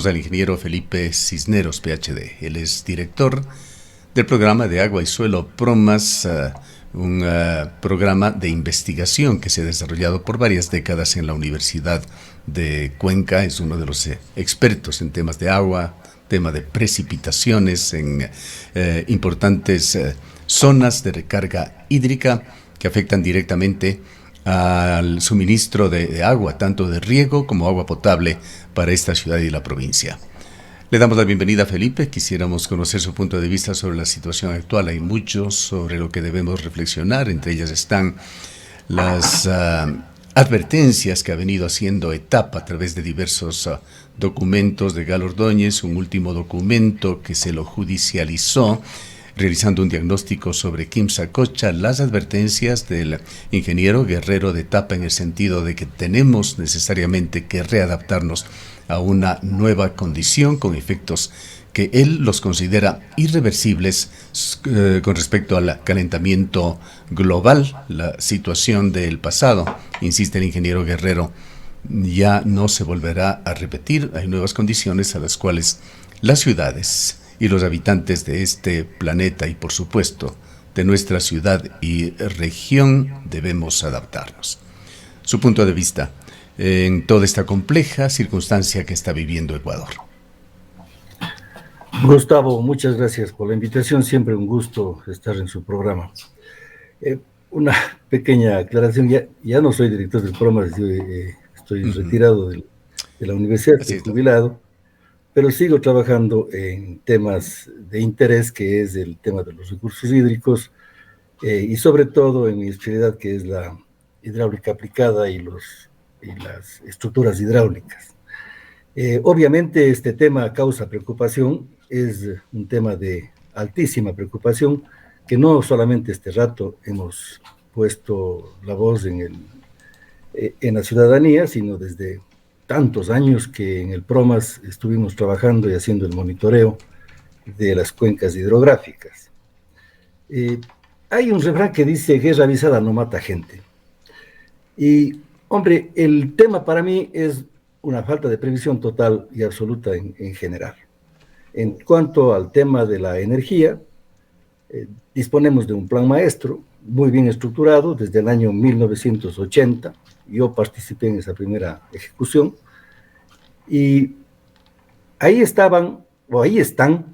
Saludamos al ingeniero Felipe Cisneros, PhD. Él es director del programa de agua y suelo PROMAS, un programa de investigación que se ha desarrollado por varias décadas en la Universidad de Cuenca. Es uno de los expertos en temas de agua, tema de precipitaciones en importantes zonas de recarga hídrica que afectan directamente al suministro de agua, tanto de riego como agua potable para esta ciudad y la provincia. Le damos la bienvenida a Felipe. Quisiéramos conocer su punto de vista sobre la situación actual. Hay mucho sobre lo que debemos reflexionar. Entre ellas están las advertencias que ha venido haciendo ETAP a través de diversos documentos de Galo Ordóñez, un último documento que se lo judicializó, realizando un diagnóstico sobre Quimsacocha, las advertencias del ingeniero Guerrero de ETAP en el sentido de que tenemos necesariamente que readaptarnos a una nueva condición con efectos que él los considera irreversibles con respecto al calentamiento global. La situación del pasado, insiste el ingeniero Guerrero, ya no se volverá a repetir. Hay nuevas condiciones a las cuales las ciudades y los habitantes de este planeta y, por supuesto, de nuestra ciudad y región debemos adaptarnos. Su punto de vista en toda esta compleja circunstancia que está viviendo Ecuador. Gustavo, muchas gracias por la invitación. Siempre un gusto estar en su programa. Una pequeña aclaración. Ya no soy director del programa, estoy retirado de la universidad, estoy jubilado. Pero sigo trabajando en temas de interés, que es el tema de los recursos hídricos, y sobre todo en mi especialidad, que es la hidráulica aplicada y las estructuras hidráulicas. Obviamente este tema causa preocupación, es un tema de altísima preocupación, que no solamente este rato hemos puesto la voz en la ciudadanía, sino desde tantos años que en el PROMAS estuvimos trabajando y haciendo el monitoreo de las cuencas hidrográficas. Hay un refrán que dice: guerra avisada no mata gente. Y, hombre, el tema para mí es una falta de previsión total y absoluta en general. En cuanto al tema de la energía, disponemos de un plan maestro muy bien estructurado desde el año 1980. Yo participé en esa primera ejecución y ahí estaban, o ahí están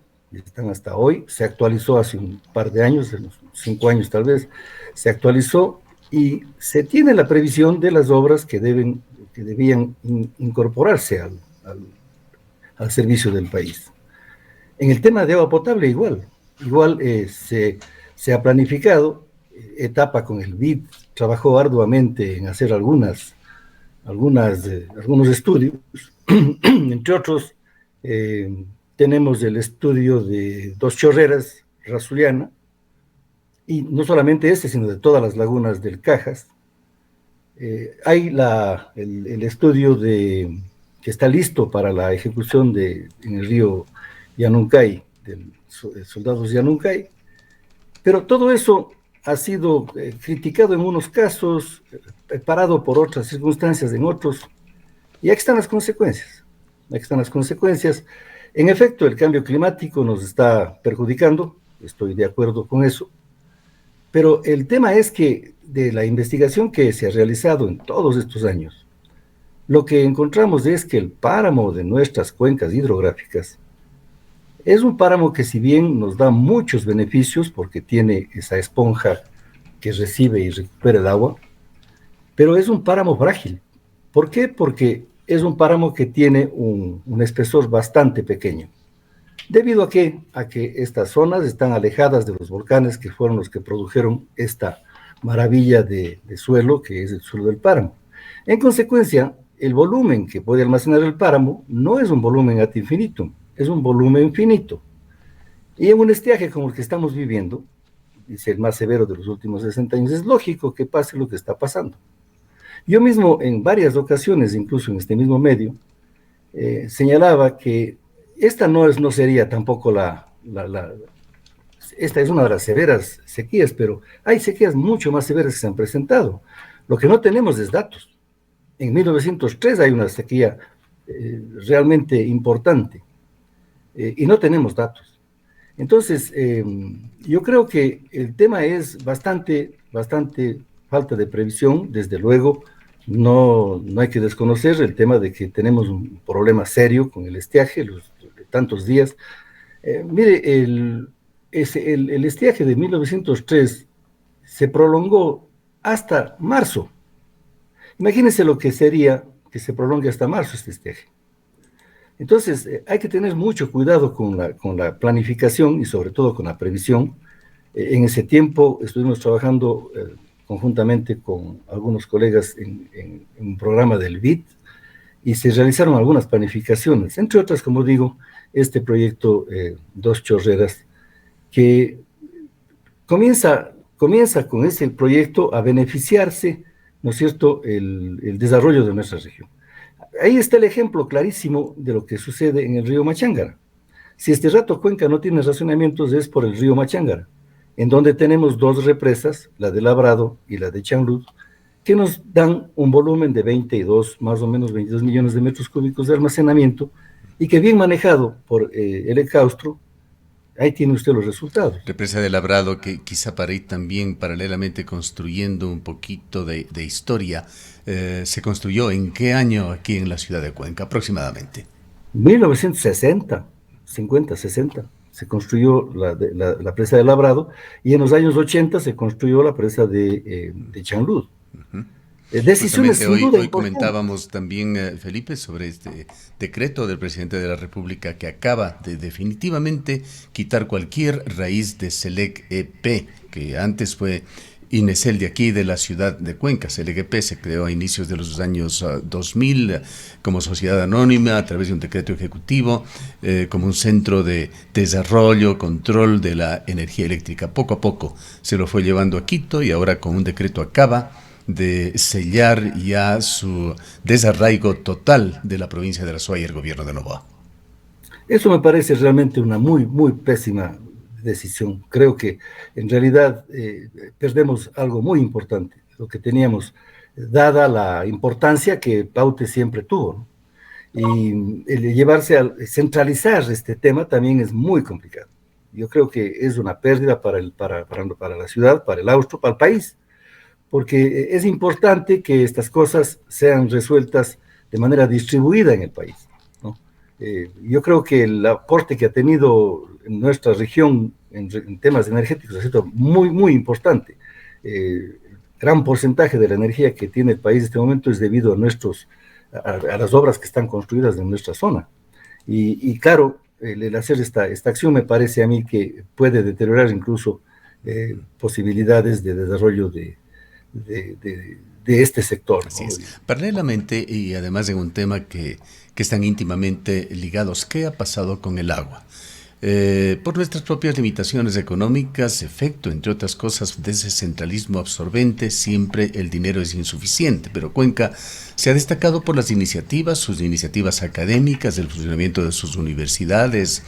hasta hoy. Se actualizó hace un par de años, unos 5 años tal vez, se actualizó y se tiene la previsión de las obras que debían incorporarse al servicio del país. En el tema de agua potable igual se ha planificado. ETAP con el BID trabajó arduamente en hacer algunos estudios. Entre otros, tenemos el estudio de Dos Chorreras, Razuliana, y no solamente sino de todas las lagunas del Cajas. Hay el estudio que está listo para la ejecución en el río Yanuncay, del Soldados Yanuncay, pero todo eso ha sido criticado en unos casos, parado por otras circunstancias en otros, y aquí están las consecuencias. En efecto, el cambio climático nos está perjudicando, estoy de acuerdo con eso, pero el tema es que de la investigación que se ha realizado en todos estos años, lo que encontramos es que el páramo de nuestras cuencas hidrográficas es un páramo que, si bien nos da muchos beneficios porque tiene esa esponja que recibe y recupera el agua, pero es un páramo frágil. ¿Por qué? Porque es un páramo que tiene un espesor bastante pequeño. ¿Debido a qué? A que estas zonas están alejadas de los volcanes que fueron los que produjeron esta maravilla de suelo que es el suelo del páramo. En consecuencia, el volumen que puede almacenar el páramo no es un volumen ad infinitum, es un volumen finito. Y en un estiaje como el que estamos viviendo, dice el más severo de los últimos 60 años, es lógico que pase lo que está pasando. Yo mismo en varias ocasiones, incluso en este mismo medio, señalaba que esta no sería tampoco esta es una de las severas sequías, pero hay sequías mucho más severas que se han presentado. Lo que no tenemos es datos. En 1903 hay una sequía realmente importante, y no tenemos datos. Entonces, yo creo que el tema es bastante falta de previsión. Desde luego, no hay que desconocer el tema de que tenemos un problema serio con el estiaje, de tantos días. Mire, el estiaje de 1903 se prolongó hasta marzo. Imagínense lo que sería que se prolongue hasta marzo este estiaje. Entonces, hay que tener mucho cuidado con la planificación y sobre todo con la previsión. En ese tiempo estuvimos trabajando conjuntamente con algunos colegas en un programa del BID y se realizaron algunas planificaciones, entre otras, como digo, este proyecto Dos Chorreras, que comienza con ese proyecto a beneficiarse, ¿no es cierto?, el desarrollo de nuestra región. Ahí está el ejemplo clarísimo de lo que sucede en el río Machángara. Si este rato Cuenca no tiene racionamientos es por el río Machángara, en donde tenemos dos represas, la de Labrado y la de Changlud, que nos dan un volumen de 22, más o menos 22 millones de metros cúbicos de almacenamiento, y que bien manejado por el Ecaustro, ahí tiene usted los resultados. Represa de Labrado, que quizá para ir también paralelamente construyendo un poquito de historia, ¿se construyó en qué año aquí en la ciudad de Cuenca aproximadamente? 1960, 50, 60, se construyó la presa de Labrado, y en los años 80 se construyó la presa de Changlud. Uh-huh. Decisiones Justamente sin duda hoy importantes. comentábamos también, Felipe, sobre este decreto del presidente de la República que acaba de definitivamente quitar cualquier raíz de Selec EP, que antes fue Inesel de aquí, de la ciudad de Cuenca. Selec EP se creó a inicios de los años 2000 como sociedad anónima a través de un decreto ejecutivo, como un centro de desarrollo, control de la energía eléctrica. Poco a poco se lo fue llevando a Quito y ahora con un decreto acaba de sellar ya su desarraigo total de la provincia de La Suay y el gobierno de Noboa. Eso me parece realmente una muy pésima decisión. Creo que en realidad perdemos algo muy importante, lo que teníamos, dada la importancia que Paute siempre tuvo, ¿no? Y el llevarse a centralizar este tema también es muy complicado. Yo creo que es una pérdida para la ciudad, para el Austro, para el país, porque es importante que estas cosas sean resueltas de manera distribuida en el país, ¿no? Yo creo que el aporte que ha tenido en nuestra región en temas energéticos ha sido muy importante. Gran porcentaje de la energía que tiene el país en este momento es debido a las obras que están construidas en nuestra zona. Y claro, el hacer esta acción me parece a mí que puede deteriorar incluso posibilidades de desarrollo de este sector, ¿no? Así es. Paralelamente, y además en un tema que están íntimamente ligados, ¿qué ha pasado con el agua? Por nuestras propias limitaciones económicas, efecto, entre otras cosas, de ese centralismo absorbente, siempre el dinero es insuficiente, pero Cuenca se ha destacado por sus iniciativas académicas, el funcionamiento de sus universidades,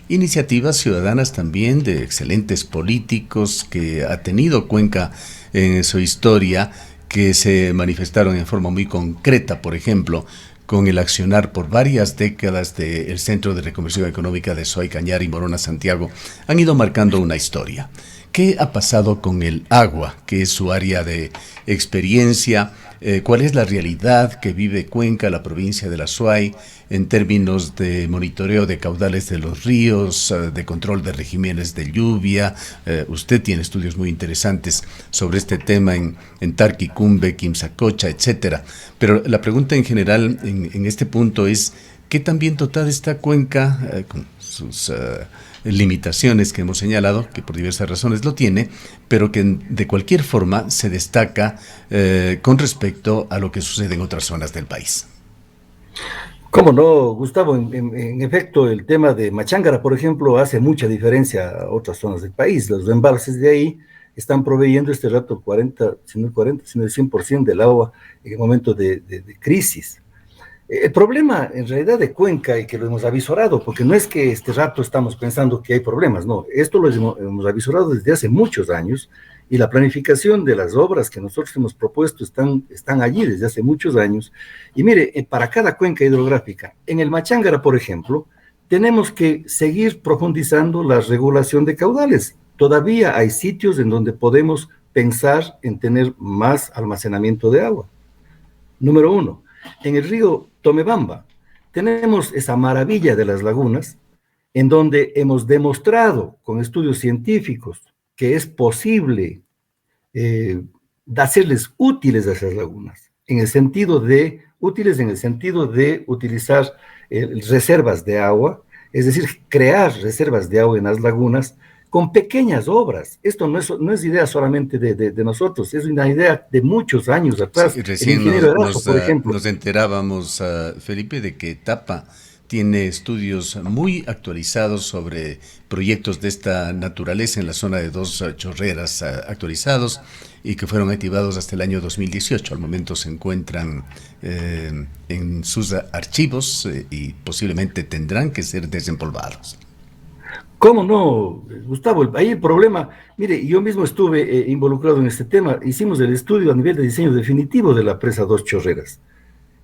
iniciativas ciudadanas también de excelentes políticos que ha tenido Cuenca en su historia, que se manifestaron en forma muy concreta, por ejemplo, con el accionar por varias décadas del Centro de Reconversión Económica de Soay, Cañar y Morona, Santiago, han ido marcando una historia. ¿Qué ha pasado con el agua, que es su área de experiencia? ¿Cuál es la realidad que vive Cuenca, la provincia de La Suay, en términos de monitoreo de caudales de los ríos, de control de regímenes de lluvia? Usted tiene estudios muy interesantes sobre este tema en Tarquicumbe, Quimsacocha, etcétera. Pero la pregunta en general en este punto es, ¿qué tan bien dotada está Cuenca con sus limitaciones que hemos señalado, que por diversas razones lo tiene, pero que de cualquier forma se destaca con respecto a lo que sucede en otras zonas del país? ¿Cómo no, Gustavo? En efecto, el tema de Machángara, por ejemplo, hace mucha diferencia a otras zonas del país. Los embalses de ahí están proveyendo este rato 40, si no el 40, sino el 100% del agua en el momento de crisis. El problema en realidad de Cuenca, y que lo hemos avisorado, porque no es que este rato estamos pensando que hay problemas, no, esto lo hemos avisorado desde hace muchos años, y la planificación de las obras que nosotros hemos propuesto están allí desde hace muchos años. Y mire, para cada cuenca hidrográfica, en el Machángara, por ejemplo, tenemos que seguir profundizando la regulación de caudales. Todavía hay sitios en donde podemos pensar en tener más almacenamiento de agua. Número uno, en el río Tomebamba tenemos esa maravilla de las lagunas en donde hemos demostrado con estudios científicos que es posible hacerles útiles a esas lagunas, útiles en el sentido de utilizar reservas de agua, es decir, crear reservas de agua en las lagunas con pequeñas obras. Esto no es idea solamente de nosotros, es una idea de muchos años atrás. Sí, recién nos enterábamos, Felipe, de que Etapa tiene estudios muy actualizados sobre proyectos de esta naturaleza en la zona de Dos Chorreras actualizados y que fueron activados hasta el año 2018. Al momento se encuentran en sus archivos y posiblemente tendrán que ser desempolvados. ¿Cómo no, Gustavo? Ahí el problema, mire, yo mismo estuve involucrado en este tema, hicimos el estudio a nivel de diseño definitivo de la presa Dos Chorreras.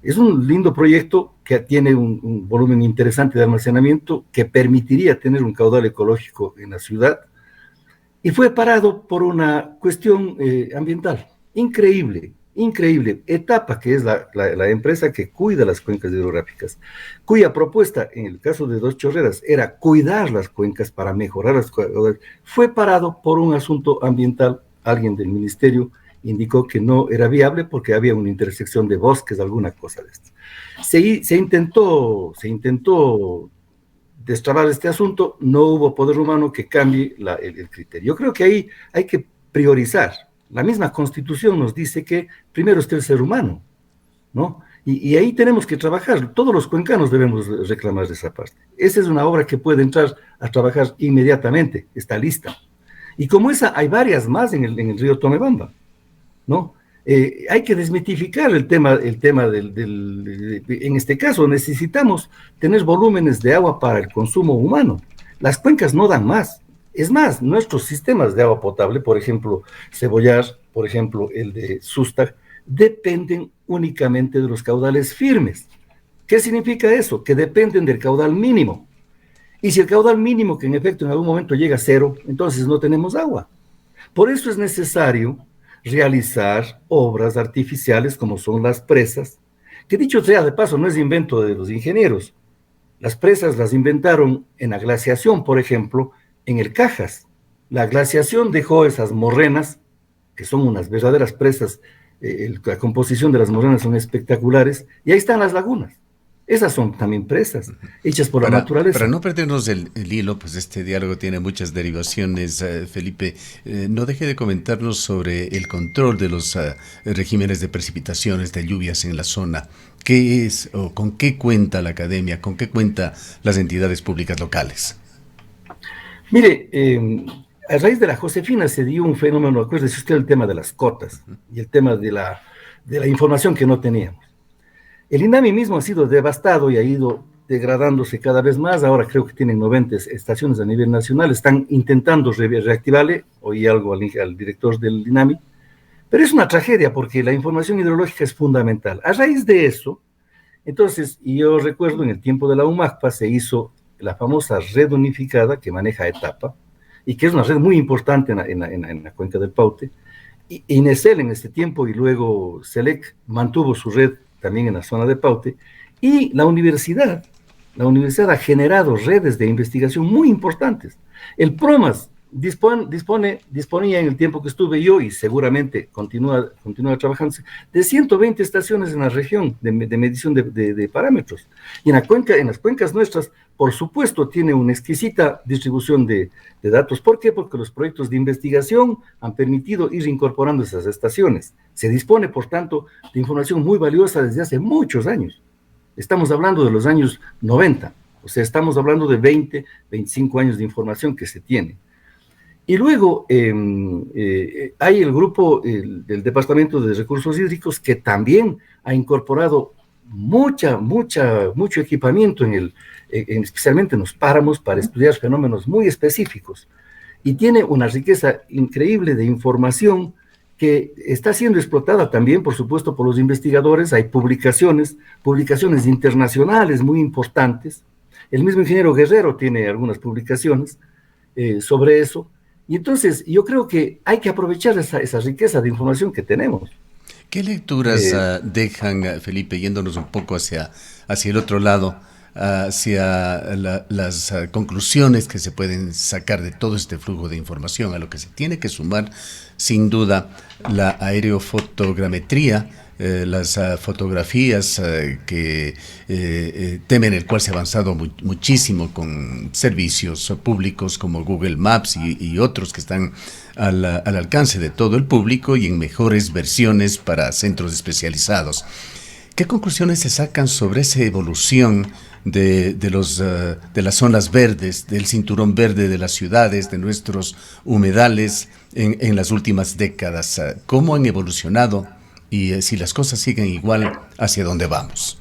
Es un lindo proyecto que tiene un volumen interesante de almacenamiento que permitiría tener un caudal ecológico en la ciudad, y fue parado por una cuestión ambiental. Increíble, increíble. Etapa, que es la empresa que cuida las cuencas hidrográficas, cuya propuesta, en el caso de Dos Chorreras, era cuidar las cuencas para mejorar las cuencas, fue parado por un asunto ambiental. Alguien del ministerio indicó que no era viable porque había una intersección de bosques, alguna cosa de esto. Se intentó destrabar este asunto, no hubo poder humano que cambie el criterio. Yo creo que ahí hay que priorizar. La misma Constitución nos dice que primero está el ser humano, ¿no? Y ahí tenemos que trabajar. Todos los cuencanos debemos reclamar de esa parte. Esa es una obra que puede entrar a trabajar inmediatamente, está lista. Y como esa, hay varias más en el río Tomebamba, ¿no? Hay que desmitificar el tema en este caso necesitamos tener volúmenes de agua para el consumo humano. Las cuencas no dan más. Es más, nuestros sistemas de agua potable, por ejemplo, Cebollar, por ejemplo, el de Sustac, dependen únicamente de los caudales firmes. ¿Qué significa eso? Que dependen del caudal mínimo. Y si el caudal mínimo, que en efecto en algún momento llega a cero, entonces no tenemos agua. Por eso es necesario realizar obras artificiales como son las presas, que dicho sea de paso, no es invento de los ingenieros. Las presas las inventaron en la glaciación, por ejemplo, en el Cajas. La glaciación dejó esas morrenas, que son unas verdaderas presas, la composición de las morrenas son espectaculares, y ahí están las lagunas. Esas son también presas, hechas por la naturaleza. Para no perdernos el hilo, pues este diálogo tiene muchas derivaciones, Felipe. No deje de comentarnos sobre el control de los regímenes de precipitaciones, de lluvias en la zona. ¿Qué es o con qué cuenta la academia, con qué cuenta las entidades públicas locales? Mire, a raíz de la Josefina se dio un fenómeno, acuérdese usted el tema de las cotas y el tema de la información que no teníamos. El INAMI mismo ha sido devastado y ha ido degradándose cada vez más. Ahora creo que tienen 90 estaciones a nivel nacional. Están intentando reactivarle. Oí algo al director del INAMI. Pero es una tragedia porque la información hidrológica es fundamental. A raíz de eso, entonces, y yo recuerdo en el tiempo de la UMACPA se hizo la famosa red unificada que maneja Etapa y que es una red muy importante en la cuenca del Paute. Y INESEL en este tiempo y luego SELEC mantuvo su red también en la zona de Paute, y la universidad ha generado redes de investigación muy importantes. El PROMAS disponía en el tiempo que estuve yo, y seguramente continúa trabajando, de 120 estaciones en la región de medición de parámetros. Y en las cuencas nuestras, por supuesto, tiene una exquisita distribución de datos. ¿Por qué? Porque los proyectos de investigación han permitido ir incorporando esas estaciones. Se dispone, por tanto, de información muy valiosa desde hace muchos años. Estamos hablando de los años 90, o sea, estamos hablando de 20, 25 años de información que se tiene. Y luego hay el grupo del Departamento de Recursos Hídricos que también ha incorporado mucho equipamiento especialmente en los páramos para estudiar fenómenos muy específicos y tiene una riqueza increíble de información que está siendo explotada también, por supuesto, por los investigadores. Hay publicaciones internacionales muy importantes. El mismo ingeniero Guerrero tiene algunas publicaciones sobre eso. Y entonces yo creo que hay que aprovechar esa riqueza de información que tenemos. ¿Qué lecturas dejan, Felipe, yéndonos un poco hacia el otro lado, hacia las conclusiones que se pueden sacar de todo este flujo de información, a lo que se tiene que sumar, sin duda, la aerofotogrametría, las fotografías tema en el cual se ha avanzado muchísimo con servicios públicos como Google Maps y otros que están al alcance de todo el público y en mejores versiones para centros especializados? ¿Qué conclusiones se sacan sobre esa evolución de las zonas verdes, del cinturón verde de las ciudades, de nuestros humedales en las últimas décadas? ¿Cómo han evolucionado? Y si las cosas siguen igual, ¿hacia dónde vamos?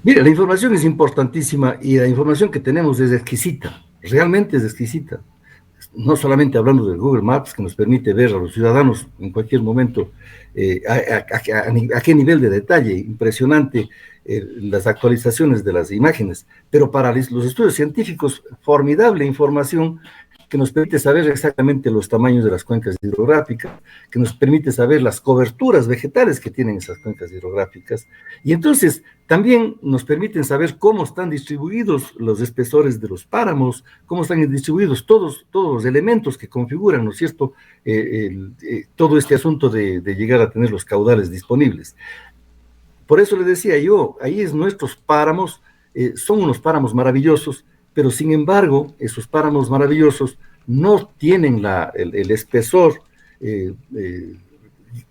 Mira, la información es importantísima y la información que tenemos es exquisita, realmente es exquisita. No solamente hablando de Google Maps, que nos permite ver a los ciudadanos en cualquier momento a qué nivel de detalle impresionante las actualizaciones de las imágenes, pero para los estudios científicos, formidable información que nos permite saber exactamente los tamaños de las cuencas hidrográficas, que nos permite saber las coberturas vegetales que tienen esas cuencas hidrográficas, y entonces también nos permiten saber cómo están distribuidos los espesores de los páramos, cómo están distribuidos todos los elementos que configuran, ¿no es cierto?, todo este asunto de llegar a tener los caudales disponibles. Por eso le decía yo, ahí nuestros páramos, son unos páramos maravillosos, pero sin embargo, esos páramos maravillosos no tienen el espesor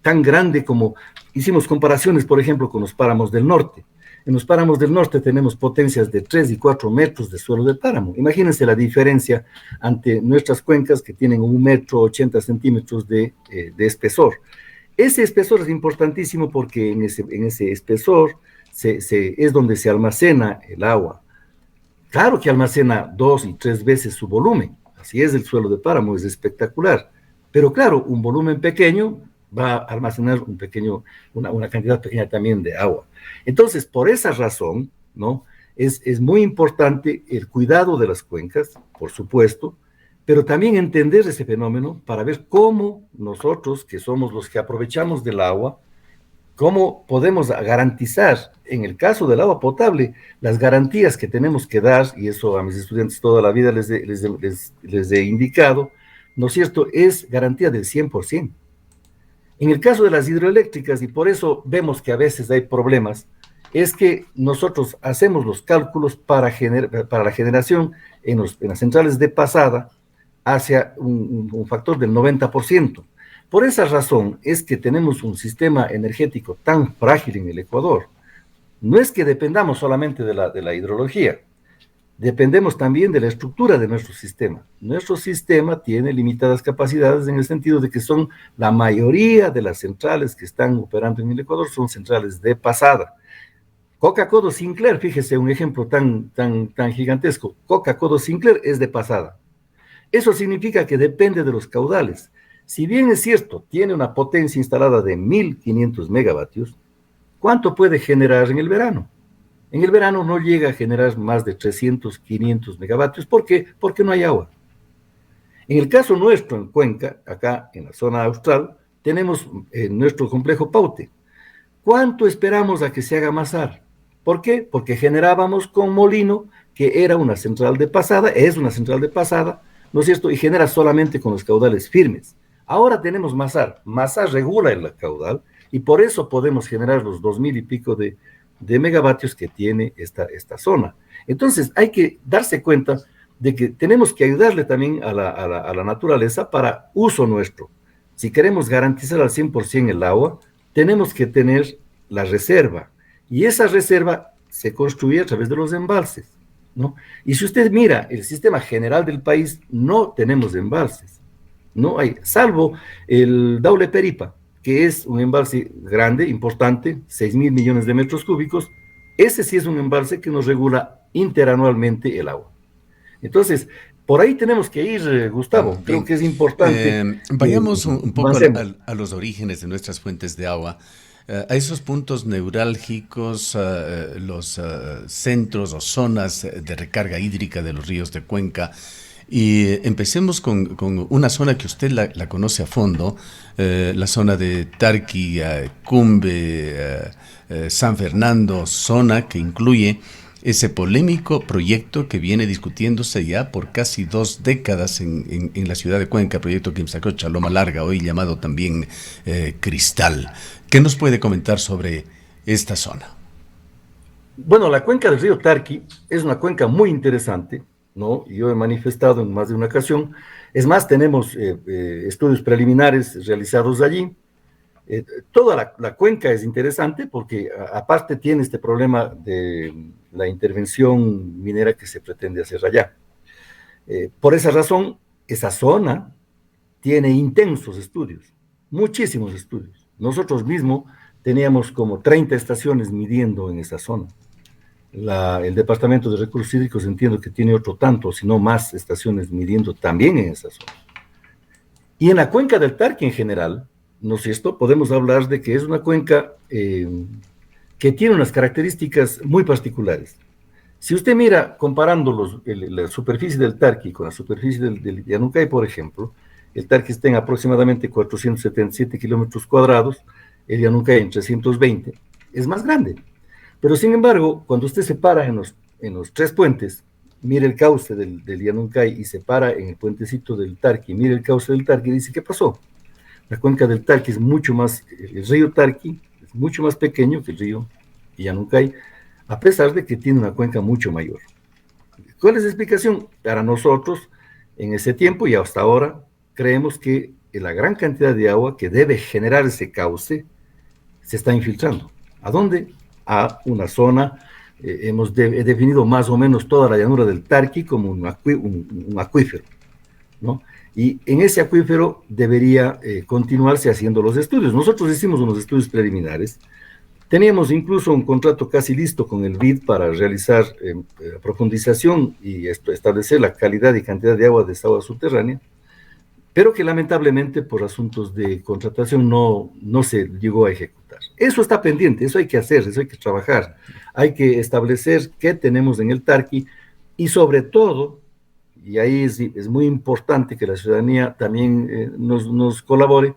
tan grande como hicimos comparaciones, por ejemplo, con los páramos del norte. En los páramos del norte tenemos potencias de 3 y 4 metros de suelo de páramo. Imagínense la diferencia ante nuestras cuencas que tienen 1 metro 80 centímetros de espesor. Ese espesor es importantísimo porque en ese espesor es donde se almacena el agua. Claro que almacena 2 y 3 veces su volumen, así es el suelo de páramo, es espectacular, pero claro, un volumen pequeño va a almacenar una cantidad pequeña también de agua. Entonces, por esa razón, ¿no?, es muy importante el cuidado de las cuencas, por supuesto, pero también entender ese fenómeno para ver cómo nosotros, que somos los que aprovechamos del agua, cómo podemos garantizar, en el caso del agua potable, las garantías que tenemos que dar, y eso a mis estudiantes toda la vida les he indicado, ¿no es cierto?, es garantía del 100%. En el caso de las hidroeléctricas, y por eso vemos que a veces hay problemas, es que nosotros hacemos los cálculos para la generación en las centrales de pasada hacia un factor del 90%. Por esa razón es que tenemos un sistema energético tan frágil en el Ecuador. No es que dependamos solamente de la hidrología, dependemos también de la estructura de nuestro sistema. Nuestro sistema tiene limitadas capacidades en el sentido de que la mayoría de las centrales que están operando en el Ecuador son centrales de pasada. Coca-Cola Sinclair, fíjese un ejemplo tan gigantesco. Coca-Cola Sinclair es de pasada. Eso significa que depende de los caudales. Si bien es cierto, tiene una potencia instalada de 1.500 megavatios, ¿cuánto puede generar en el verano? En el verano no llega a generar más de 300, 500 megavatios. ¿Por qué? Porque no hay agua. En el caso nuestro, en Cuenca, acá en la zona austral, tenemos nuestro complejo Paute. ¿Cuánto esperamos a que se haga masar? ¿Por qué? Porque generábamos con molino, que era una central de pasada, es una central de pasada, ¿no es cierto? Y genera solamente con los caudales firmes. Ahora tenemos masar. Masar regula el caudal y por eso podemos generar los 2.000 y pico de megavatios que tiene esta zona. Entonces hay que darse cuenta de que tenemos que ayudarle también a la naturaleza para uso nuestro. Si queremos garantizar al 100% el agua, tenemos que tener la reserva. Y esa reserva se construye a través de los embalses, ¿no? Y si usted mira el sistema general del país, no tenemos embalses. No hay, salvo el Daule Peripa, que es un embalse grande, importante, 6.000 millones de metros cúbicos. Ese sí es un embalse que nos regula interanualmente el agua. Entonces, por ahí tenemos que ir, Gustavo. Creo Bien, que es importante que vayamos un poco avancemos. a los orígenes de nuestras fuentes de agua, a esos puntos neurálgicos, los centros o zonas de recarga hídrica de los ríos de Cuenca. Y empecemos con una zona que usted la conoce a fondo, la zona de Tarqui, Cumbe, San Fernando, zona que incluye ese polémico proyecto que viene discutiéndose ya por casi 2 décadas en la ciudad de Cuenca, proyecto Quimsacocha, Loma Larga, hoy llamado también Cristal. ¿Qué nos puede comentar sobre esta zona? Bueno, la cuenca del río Tarqui es una cuenca muy interesante, ¿no? Yo he manifestado en más de una ocasión. Es más, tenemos estudios preliminares realizados allí. Toda la cuenca es interesante porque aparte tiene este problema de la intervención minera que se pretende hacer allá. Por esa razón, esa zona tiene intensos estudios, muchísimos estudios. Nosotros mismos teníamos como 30 estaciones midiendo en esa zona. El Departamento de Recursos Hídricos entiendo que tiene otro tanto, si no más estaciones midiendo también en esa zona. Y en la cuenca del Tarqui en general, ¿no es cierto? Podemos hablar de que es una cuenca que tiene unas características muy particulares. Si usted mira, comparando la superficie del Tarqui con la superficie del Llanucay, por ejemplo, el Tarqui está en aproximadamente 477 kilómetros cuadrados, el Llanucay en 320, es más grande. Pero sin embargo, cuando usted se para en los tres puentes, mire el cauce del Llanucay y se para en el puentecito del Tarqui, mire el cauce del Tarqui y dice, ¿qué pasó? La cuenca del Tarqui es mucho más, el río Tarqui es mucho más pequeño que el río Llanucay, a pesar de que tiene una cuenca mucho mayor. ¿Cuál es la explicación? Para nosotros, en ese tiempo y hasta ahora, creemos que la gran cantidad de agua que debe generar ese cauce se está infiltrando. ¿A dónde? A una zona, hemos definido más o menos toda la llanura del Tarqui como un acuífero, ¿no? Y en ese acuífero debería continuarse haciendo los estudios. Nosotros hicimos unos estudios preliminares, teníamos incluso un contrato casi listo con el BID para realizar profundización y establecer la calidad y cantidad de agua de esta agua subterránea, pero que lamentablemente por asuntos de contratación no se llegó a ejecutar. Eso está pendiente, eso hay que hacer, eso hay que trabajar, hay que establecer qué tenemos en el Tarqui y sobre todo, y ahí es muy importante que la ciudadanía también nos colabore,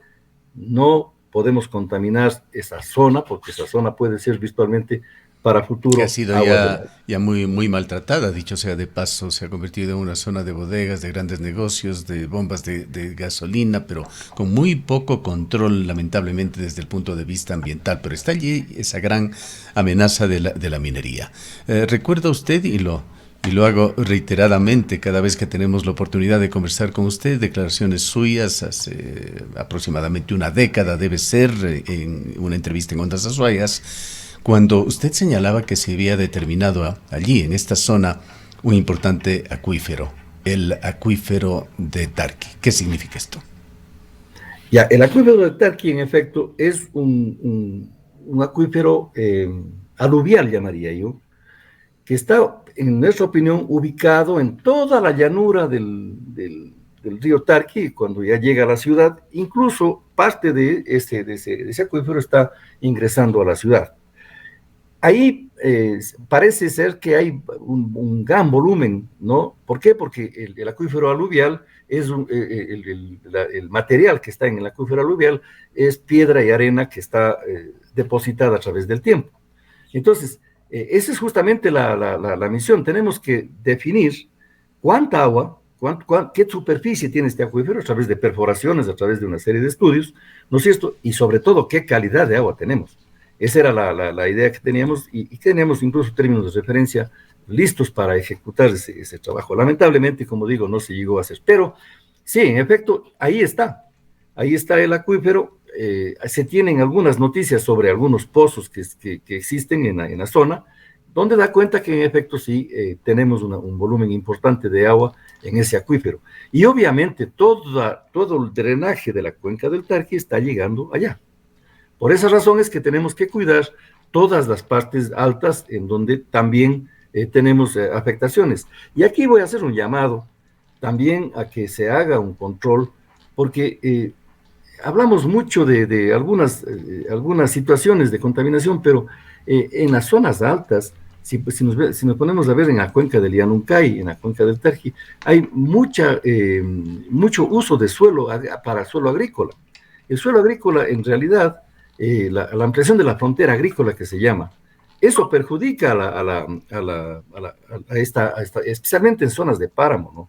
no podemos contaminar esa zona, porque esa zona puede ser virtualmente para Que ha futuro sido agua del lago. ya muy, muy maltratada, dicho sea de paso, se ha convertido en una zona de bodegas, de grandes negocios, de bombas de gasolina, pero con muy poco control, lamentablemente, desde el punto de vista ambiental. Pero está allí esa gran amenaza de la minería. ¿Recuerda usted, y lo hago reiteradamente cada vez que tenemos la oportunidad de conversar con usted, declaraciones suyas hace aproximadamente una década, debe ser, en una entrevista en Ondas Azuayas, cuando usted señalaba que se había determinado allí, en esta zona, un importante acuífero, el acuífero de Tarqui? ¿Qué significa esto? Ya, el acuífero de Tarqui, en efecto, es un acuífero aluvial, llamaría yo, que está, en nuestra opinión, ubicado en toda la llanura del río Tarqui, cuando ya llega a la ciudad, incluso parte de ese acuífero está ingresando a la ciudad. Ahí parece ser que hay un gran volumen, ¿no? ¿Por qué? Porque el acuífero aluvial es el material que está en el acuífero aluvial es piedra y arena que está depositada a través del tiempo. Entonces, esa es justamente la misión. Tenemos que definir cuánta agua, qué superficie tiene este acuífero a través de perforaciones, a través de una serie de estudios, ¿no es cierto? Y sobre todo, qué calidad de agua tenemos. Esa era la idea que teníamos y teníamos incluso términos de referencia listos para ejecutar ese trabajo. Lamentablemente, como digo, no se llegó a hacer. Pero sí, en efecto, ahí está el acuífero. Se tienen algunas noticias sobre algunos pozos que existen en la zona, donde da cuenta que en efecto sí tenemos un volumen importante de agua en ese acuífero. Y obviamente todo el drenaje de la cuenca del Tarqui está llegando allá. Por esa razón es que tenemos que cuidar todas las partes altas en donde también tenemos afectaciones. Y aquí voy a hacer un llamado también a que se haga un control, porque hablamos mucho de algunas situaciones de contaminación, pero en las zonas altas, si nos ponemos a ver en la cuenca del Llanuncay, en la cuenca del Tarqui, hay mucho uso de suelo para suelo agrícola. El suelo agrícola, en realidad, la ampliación de la frontera agrícola que se llama, eso perjudica especialmente en zonas de páramo, ¿no?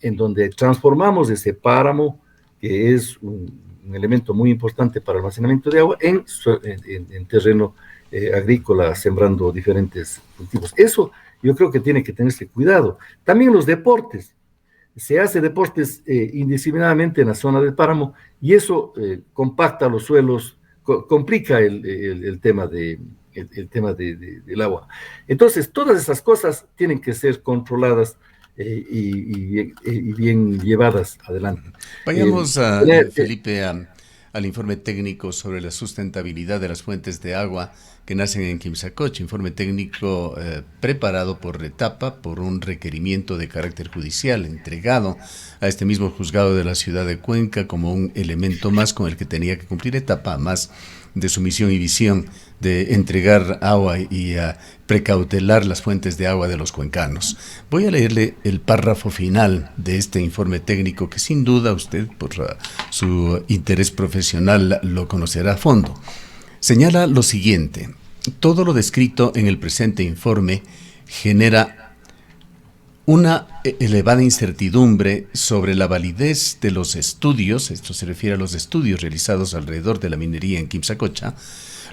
En donde transformamos ese páramo, que es un elemento muy importante para el almacenamiento de agua, en terreno agrícola, sembrando diferentes cultivos. Eso yo creo que tiene que tenerse cuidado. También los deportes. Se hace deportes indiscriminadamente en la zona del páramo y eso compacta los suelos, complica el tema del agua. Entonces, todas esas cosas tienen que ser controladas y bien llevadas adelante. Vayamos, Felipe, al informe técnico sobre la sustentabilidad de las fuentes de agua que nacen en Quimsacocha, informe técnico preparado por Etapa por un requerimiento de carácter judicial entregado a este mismo juzgado de la ciudad de Cuenca como un elemento más con el que tenía que cumplir Etapa, más de su misión y visión de entregar agua y precautelar las fuentes de agua de los cuencanos. Voy a leerle el párrafo final de este informe técnico que sin duda usted, por su interés profesional, lo conocerá a fondo. Señala lo siguiente: todo lo descrito en el presente informe genera una elevada incertidumbre sobre la validez de los estudios, esto se refiere a los estudios realizados alrededor de la minería en Quimsacocha,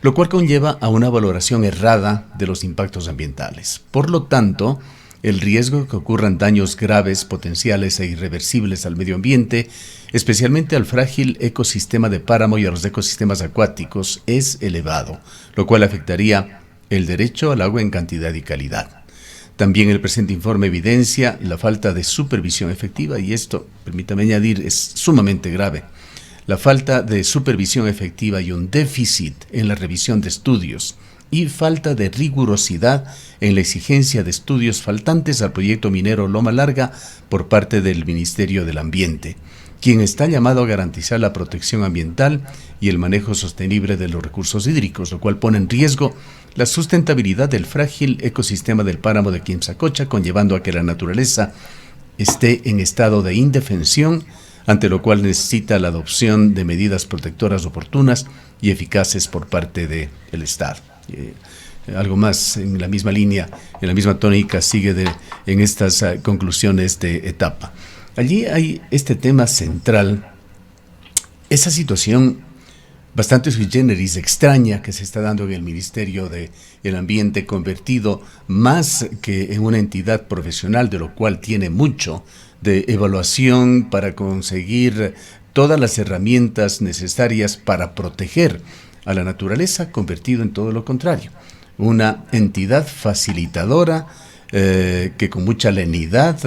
lo cual conlleva a una valoración errada de los impactos ambientales. Por lo tanto, el riesgo de que ocurran daños graves, potenciales e irreversibles al medio ambiente, especialmente al frágil ecosistema de páramo y a los ecosistemas acuáticos, es elevado, lo cual afectaría el derecho al agua en cantidad y calidad. También el presente informe evidencia la falta de supervisión efectiva, y esto, permítame añadir, es sumamente grave. La falta de supervisión efectiva y un déficit en la revisión de estudios y falta de rigurosidad en la exigencia de estudios faltantes al proyecto minero Loma Larga por parte del Ministerio del Ambiente, quien está llamado a garantizar la protección ambiental y el manejo sostenible de los recursos hídricos, lo cual pone en riesgo la sustentabilidad del frágil ecosistema del páramo de Quimsacocha, conllevando a que la naturaleza esté en estado de indefensión, ante lo cual necesita la adopción de medidas protectoras oportunas y eficaces por parte del Estado. Algo más en la misma línea, en la misma tónica, sigue en estas conclusiones de Etapa. Allí hay este tema central, esa situación bastante sui generis, extraña, que se está dando en el Ministerio del Ambiente, convertido más que en una entidad profesional, de lo cual tiene mucho de evaluación para conseguir todas las herramientas necesarias para proteger a la naturaleza, convertido en todo lo contrario. Una entidad facilitadora que con mucha lenidad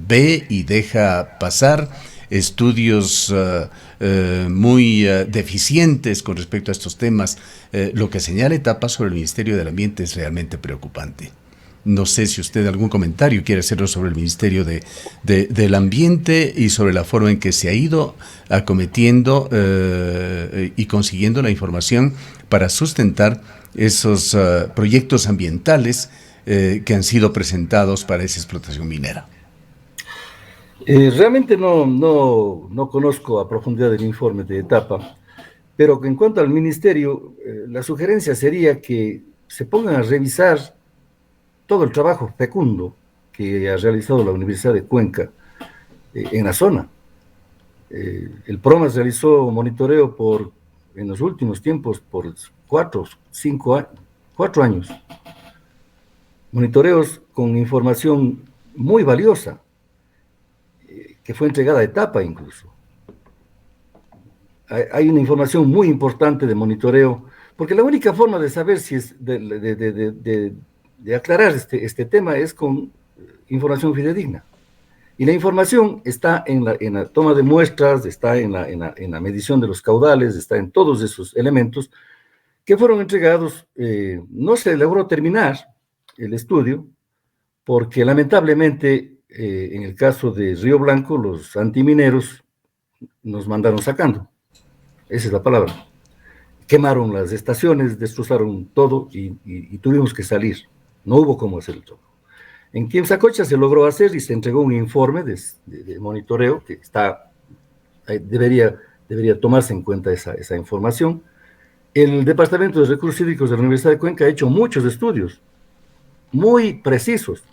ve y deja pasar estudios muy deficientes con respecto a estos temas. Lo que señala Etapa sobre el Ministerio del Ambiente es realmente preocupante. No sé si usted algún comentario quiere hacerlo sobre el Ministerio del Ambiente y sobre la forma en que se ha ido acometiendo y consiguiendo la información para sustentar esos proyectos ambientales que han sido presentados para esa explotación minera. Realmente no conozco a profundidad el informe de Etapa, pero en cuanto al ministerio, la sugerencia sería que se pongan a revisar todo el trabajo fecundo que ha realizado la Universidad de Cuenca en la zona. El PROMAS realizó monitoreo en los últimos tiempos por 4 años. Monitoreos con información muy valiosa, que fue entregada a Etapa incluso. Hay una información muy importante de monitoreo, porque la única forma de saber si es de aclarar este tema es con información fidedigna. Y la información está en la toma de muestras, está en la medición de los caudales, está en todos esos elementos que fueron entregados. No se logró terminar el estudio porque lamentablemente en el caso de Río Blanco los antimineros nos mandaron sacando, esa es la palabra. Quemaron las estaciones, destrozaron todo y tuvimos que salir. No hubo cómo hacer el trabajo. En Quimsacocha se logró hacer y se entregó un informe de monitoreo que debería tomarse en cuenta esa información. El Departamento de Recursos Hídricos de la Universidad de Cuenca ha hecho muchos estudios muy precisos.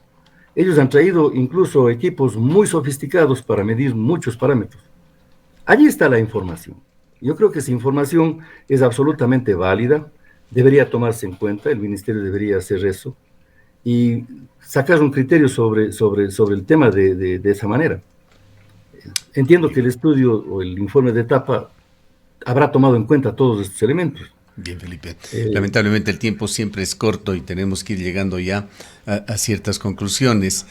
Ellos han traído incluso equipos muy sofisticados para medir muchos parámetros. Allí está la información. Yo creo que esa información es absolutamente válida, debería tomarse en cuenta, el Ministerio debería hacer eso y sacar un criterio sobre el tema de esa manera. Entiendo que el estudio o el informe de etapa habrá tomado en cuenta todos estos elementos. Bien, Felipe. Lamentablemente el tiempo siempre es corto y tenemos que ir llegando ya a ciertas conclusiones.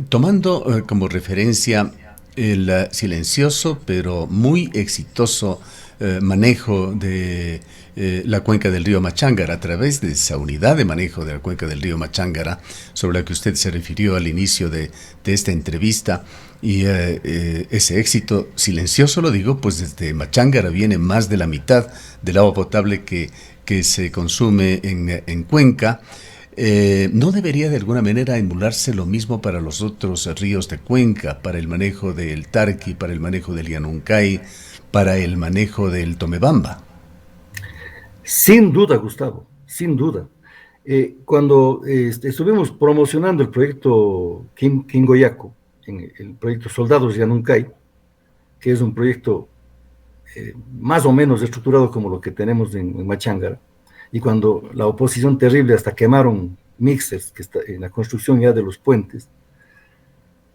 Tomando como referencia el silencioso pero muy exitoso manejo de la cuenca del río Machángara a través de esa unidad de manejo de la cuenca del río Machángara sobre la que usted se refirió al inicio de esta entrevista, y ese éxito silencioso, lo digo, pues desde Machángara viene más de la mitad del agua potable que se consume en Cuenca. ¿No debería de alguna manera emularse lo mismo para los otros ríos de Cuenca, para el manejo del Tarqui, para el manejo del Llanuncay, para el manejo del Tomebamba? Sin duda, Gustavo, sin duda. Cuando estuvimos promocionando el proyecto Quingoyaco, en el proyecto Soldados Llanuncay, que es un proyecto más o menos estructurado como lo que tenemos en Machángara, y cuando la oposición terrible hasta quemaron mixers que está en la construcción ya de los puentes,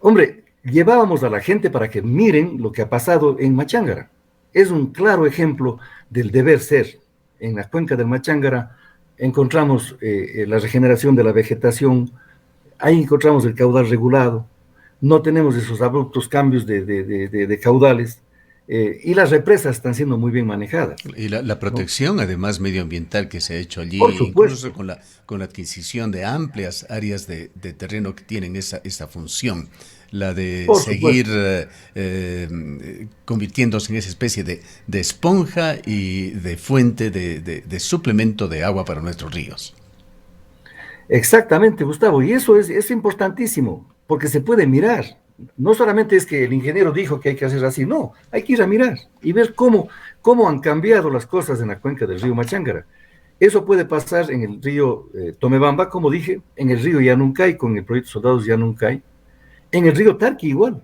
hombre, llevábamos a la gente para que miren lo que ha pasado en Machángara. Es un claro ejemplo del deber ser. En la cuenca del Machángara encontramos la regeneración de la vegetación, ahí encontramos el caudal regulado, no tenemos esos abruptos cambios de caudales, y las represas están siendo muy bien manejadas. Y la protección, ¿no?, además medioambiental que se ha hecho allí, por supuesto, incluso con la adquisición de amplias áreas de terreno que tienen esa función, la de por seguir convirtiéndose en esa especie de esponja y de fuente de suplemento de agua para nuestros ríos. Exactamente, Gustavo, y eso es importantísimo, porque se puede mirar. No solamente es que el ingeniero dijo que hay que hacer así, no, hay que ir a mirar y ver cómo han cambiado las cosas en la cuenca del río Machángara. Eso puede pasar en el río Tomebamba, como dije, en el río Llanuncay, con el proyecto Soldados Llanuncay, en el río Tarqui igual.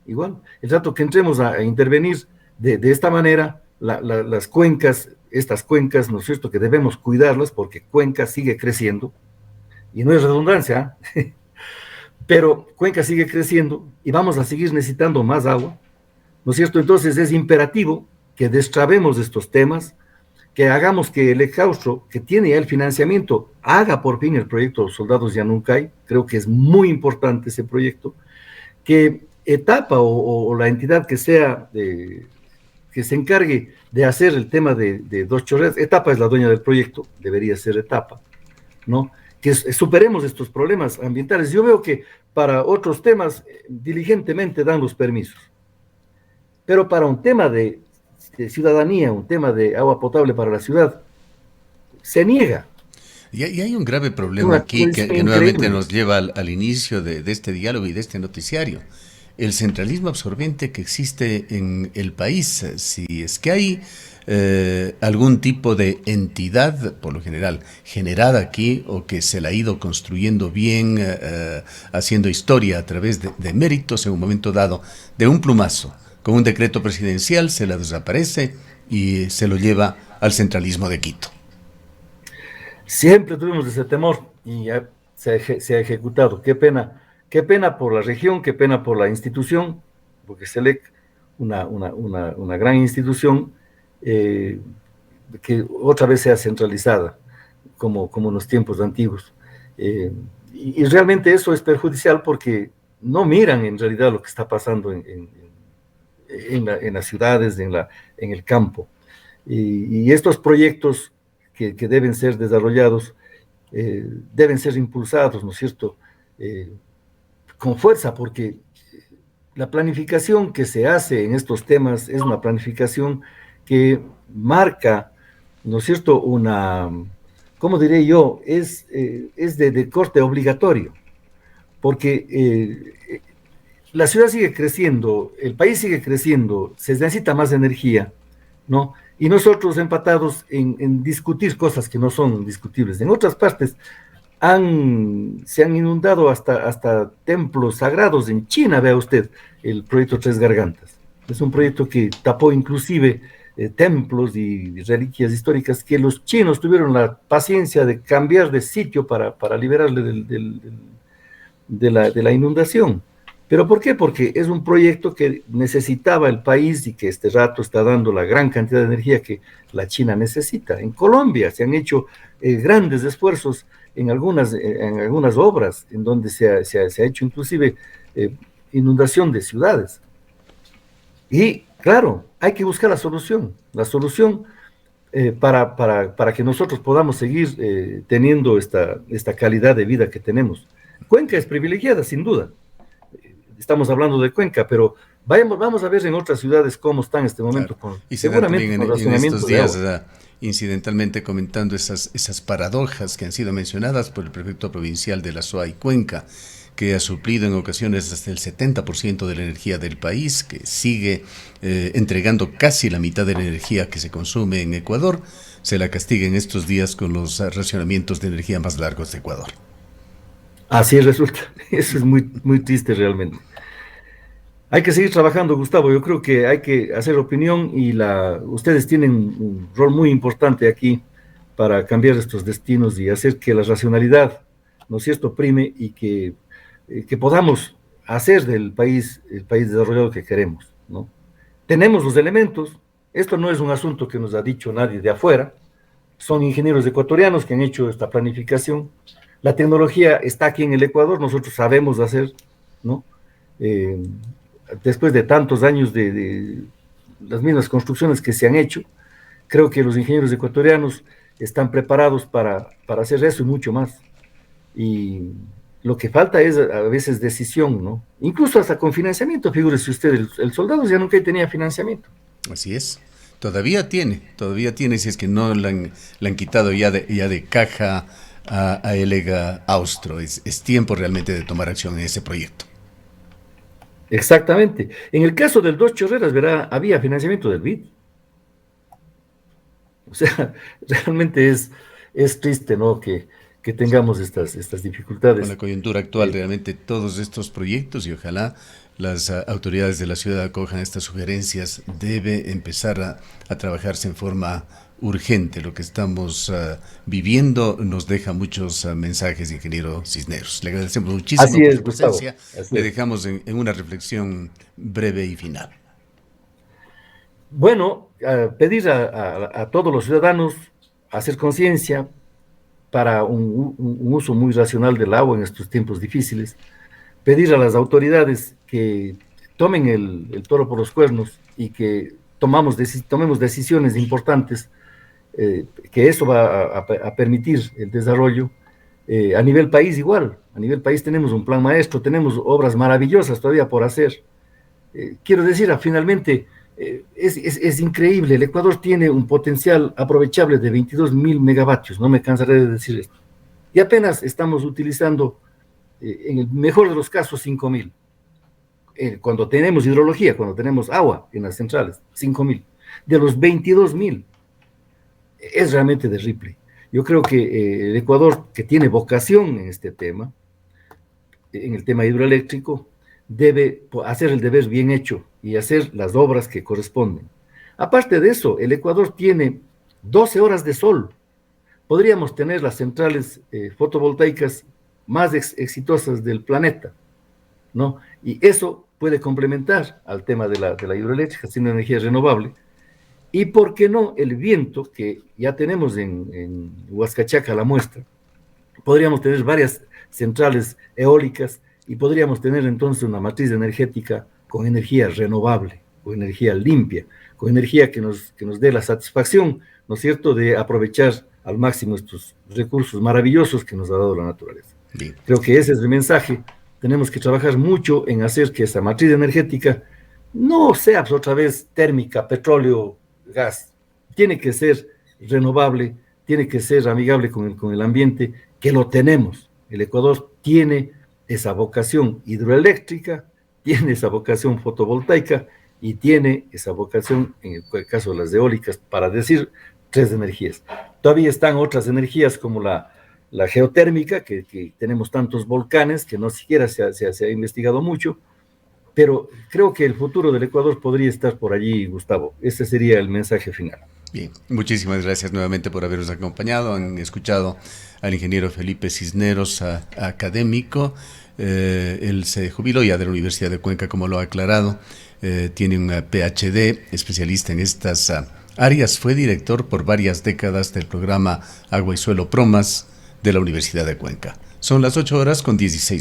El rato que entremos a intervenir de esta manera, las cuencas, estas cuencas, ¿no es cierto?, que debemos cuidarlas porque Cuenca sigue creciendo, y no es redundancia, pero Cuenca sigue creciendo y vamos a seguir necesitando más agua, ¿no es cierto? Entonces es imperativo que destrabemos estos temas, que hagamos que el Ecaustro, que tiene ya el financiamiento, haga por fin el proyecto Soldados Llanuncay. Creo que es muy importante ese proyecto, que etapa o la entidad que sea, que se encargue de hacer el tema de Dos Chorreras, etapa es la dueña del proyecto, debería ser etapa, ¿no?, que superemos estos problemas ambientales. Yo veo que para otros temas diligentemente dan los permisos, pero para un tema de ciudadanía, un tema de agua potable para la ciudad, se niega. Y hay un grave problema aquí que nuevamente nos lleva al inicio de este diálogo y de este noticiario. El centralismo absorbente que existe en el país. Si es que hay algún tipo de entidad, por lo general, generada aquí o que se la ha ido construyendo bien, haciendo historia a través de méritos en un momento dado, de un plumazo, con un decreto presidencial se la desaparece y se lo lleva al centralismo de Quito. Siempre tuvimos ese temor y ya se ha ejecutado. Qué pena por la región, qué pena por la institución, porque SELEC, una gran institución, que otra vez sea centralizada, como en los tiempos antiguos. Y realmente eso es perjudicial porque no miran en realidad lo que está pasando en las ciudades, en el campo. Y estos proyectos que deben ser desarrollados deben ser impulsados, ¿no es cierto?, con fuerza, porque la planificación que se hace en estos temas es una planificación que marca, ¿no es cierto?, ¿cómo diré yo? Es de corte obligatorio, porque la ciudad sigue creciendo, el país sigue creciendo, se necesita más energía, ¿no? Y nosotros empatados en discutir cosas que no son discutibles. En otras partes se han inundado hasta templos sagrados en China, vea usted, el proyecto Tres Gargantas. Es un proyecto que tapó inclusive templos y reliquias históricas que los chinos tuvieron la paciencia de cambiar de sitio para liberarle de la inundación. ¿Pero por qué? Porque es un proyecto que necesitaba el país y que este rato está dando la gran cantidad de energía que la China necesita. En Colombia se han hecho grandes esfuerzos en algunas obras, en donde se ha hecho inclusive inundación de ciudades. Y claro, hay que buscar la solución para que nosotros podamos seguir teniendo esta calidad de vida que tenemos. Cuenca es privilegiada, sin duda. Estamos hablando de Cuenca, pero vamos a ver en otras ciudades cómo están en este momento. Claro. Y se da también en estos días, incidentalmente comentando esas paradojas que han sido mencionadas por el prefecto provincial de la SOA y Cuenca, que ha suplido en ocasiones hasta el 70% de la energía del país, que sigue entregando casi la mitad de la energía que se consume en Ecuador, se la castiga en estos días con los racionamientos de energía más largos de Ecuador. Así resulta, eso es muy, muy triste realmente. Hay que seguir trabajando, Gustavo. Yo creo que hay que hacer opinión y ustedes tienen un rol muy importante aquí para cambiar estos destinos y hacer que la racionalidad, ¿no es cierto?, prime y que podamos hacer del país el país desarrollado que queremos, ¿no? Tenemos los elementos. Esto no es un asunto que nos ha dicho nadie de afuera. Son ingenieros ecuatorianos que han hecho esta planificación. La tecnología está aquí en el Ecuador, nosotros sabemos hacer, ¿no? Después de tantos años de las mismas construcciones que se han hecho, creo que los ingenieros ecuatorianos están preparados para hacer eso y mucho más. Y lo que falta es a veces decisión, ¿no? Incluso hasta con financiamiento, figúrese usted, el soldado ya nunca tenía financiamiento. Así es. Todavía tiene, si es que no le han quitado ya de caja a Elega Austro. Es tiempo realmente de tomar acción en ese proyecto. Exactamente. En el caso del Dos Chorreras, verá, había financiamiento del BID. O sea, realmente es triste, ¿no?, que tengamos estas dificultades. Con la coyuntura actual, realmente todos estos proyectos, y ojalá las autoridades de la ciudad acojan estas sugerencias, debe empezar a trabajarse en forma urgente. Lo que estamos viviendo nos deja muchos mensajes, ingeniero Cisneros. Le agradecemos muchísimo por su presencia. Le dejamos en una reflexión breve y final. Bueno, pedir a todos los ciudadanos hacer conciencia para un uso muy racional del agua en estos tiempos difíciles, pedir a las autoridades que tomen el toro por los cuernos y que tomemos decisiones importantes, que eso va a permitir el desarrollo. A nivel país igual, a nivel país tenemos un plan maestro, tenemos obras maravillosas todavía por hacer. Quiero decir, finalmente, es increíble. El Ecuador tiene un potencial aprovechable de 22.000 megavatios, no me cansaré de decir esto. Y apenas estamos utilizando, en el mejor de los casos, 5.000. Cuando tenemos hidrología, cuando tenemos agua en las centrales, 5.000. De los 22.000, es realmente de Ripley. Yo creo que el Ecuador, que tiene vocación en este tema, en el tema hidroeléctrico, debe hacer el deber bien hecho y hacer las obras que corresponden. Aparte de eso, el Ecuador tiene 12 horas de sol. Podríamos tener las centrales fotovoltaicas más exitosas del planeta, ¿no? Y eso puede complementar al tema de la hidroeléctrica, siendo energía renovable. Y por qué no el viento, que ya tenemos en Huascachaca la muestra. Podríamos tener varias centrales eólicas y podríamos tener entonces una matriz energética con energía renovable, con energía limpia, con energía que nos dé la satisfacción, ¿no es cierto?, de aprovechar al máximo estos recursos maravillosos que nos ha dado la naturaleza. Bien. Creo que ese es el mensaje. Tenemos que trabajar mucho en hacer que esa matriz energética no sea pues, otra vez térmica, petróleo, gas. Tiene que ser renovable, tiene que ser amigable con el ambiente, que lo tenemos. El Ecuador tiene esa vocación hidroeléctrica, tiene esa vocación fotovoltaica y tiene esa vocación, en el caso de las eólicas, para decir 3 energías. Todavía están otras energías como la geotérmica, que tenemos tantos volcanes que no siquiera se ha investigado mucho, pero creo que el futuro del Ecuador podría estar por allí, Gustavo. Ese sería el mensaje final. Bien, muchísimas gracias nuevamente por habernos acompañado. Han escuchado al ingeniero Felipe Cisneros, académico. Él se jubiló ya de la Universidad de Cuenca, como lo ha aclarado. Tiene un PhD, especialista en estas áreas. Fue director por varias décadas del programa Agua y Suelo Promas de la Universidad de Cuenca. Son las 8:16.